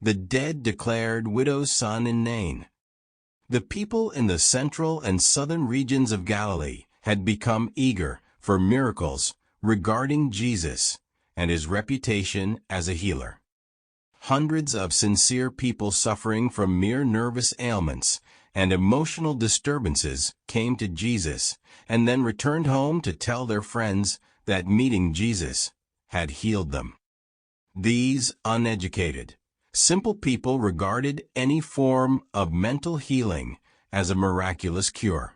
the dead-declared widow's son in Nain. The people in the central and southern regions of Galilee had become eager for miracles regarding Jesus and his reputation as a healer. Hundreds of sincere people suffering from mere nervous ailments and emotional disturbances came to Jesus and then returned home to tell their friends that meeting Jesus had healed them. These uneducated, simple people regarded any form of mental healing as a miraculous cure.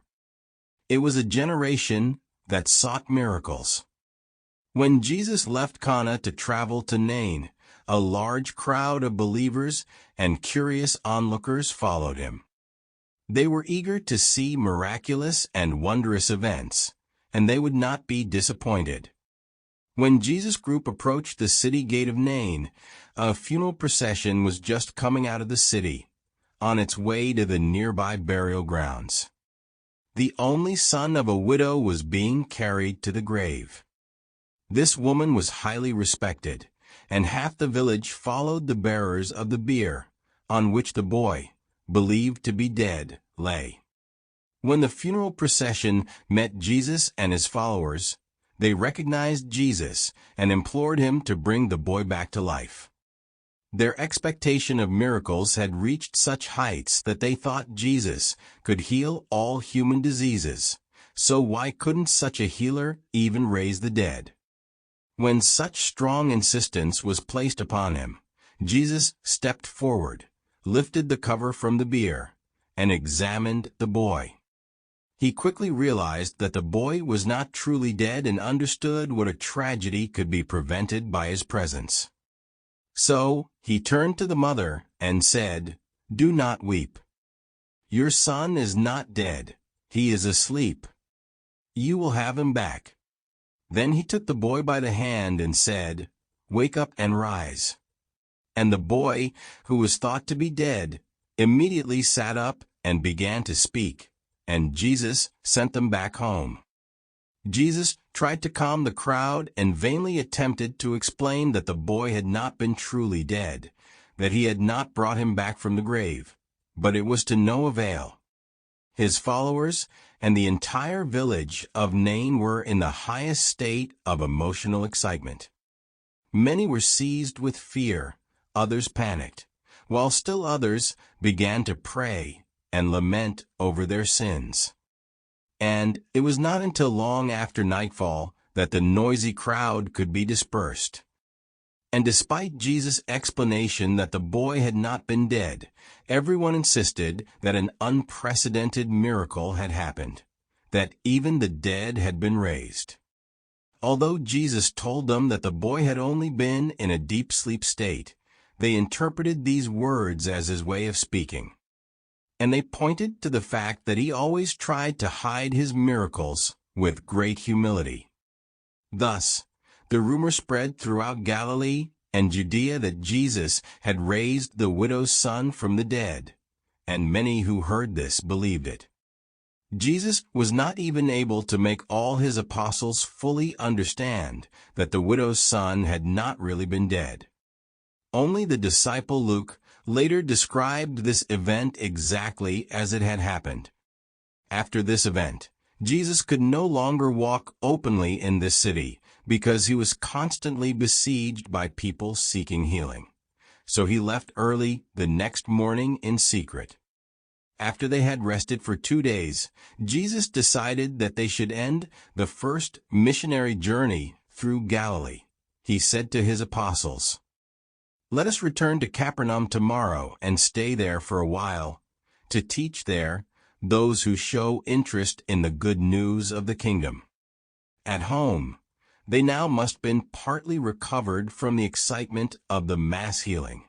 It was a generation that sought miracles. When Jesus left Cana to travel to Nain, a large crowd of believers and curious onlookers followed him. They were eager to see miraculous and wondrous events, and they would not be disappointed. When Jesus' group approached the city gate of Nain, a funeral procession was just coming out of the city, on its way to the nearby burial grounds. The only son of a widow was being carried to the grave. This woman was highly respected, and half the village followed the bearers of the bier, on which the boy, believed to be dead, lay. When the funeral procession met Jesus and his followers, they recognized Jesus and implored him to bring the boy back to life. Their expectation of miracles had reached such heights that they thought Jesus could heal all human diseases, so why couldn't such a healer even raise the dead? When such strong insistence was placed upon him, Jesus stepped forward, lifted the cover from the bier, and examined the boy. He quickly realized that the boy was not truly dead and understood what a tragedy could be prevented by his presence. So, he turned to the mother and said, "Do not weep. Your son is not dead, he is asleep. You will have him back." Then he took the boy by the hand and said, "Wake up and rise." And the boy, who was thought to be dead, immediately sat up and began to speak, and Jesus sent them back home. Jesus tried to calm the crowd and vainly attempted to explain that the boy had not been truly dead, that he had not brought him back from the grave, but it was to no avail. His followers and the entire village of Nain were in the highest state of emotional excitement. Many were seized with fear, others panicked, while still others began to pray and lament over their sins. And it was not until long after nightfall that the noisy crowd could be dispersed. And despite Jesus' explanation that the boy had not been dead, everyone insisted that an unprecedented miracle had happened, that even the dead had been raised. Although Jesus told them that the boy had only been in a deep sleep state, they interpreted these words as his way of speaking. And they pointed to the fact that he always tried to hide his miracles with great humility. Thus, the rumor spread throughout Galilee and Judea that Jesus had raised the widow's son from the dead, and many who heard this believed it. Jesus was not even able to make all his apostles fully understand that the widow's son had not really been dead. Only the disciple Luke later described this event exactly as it had happened. After this event, Jesus could no longer walk openly in this city because he was constantly besieged by people seeking healing. So he left early the next morning in secret. After they had rested for 2 days, Jesus decided that they should end the first missionary journey through Galilee. He said to his apostles, "Let us return to Capernaum tomorrow and stay there for a while, to teach there those who show interest in the good news of the kingdom." At home, they now must have been partly recovered from the excitement of the mass healing.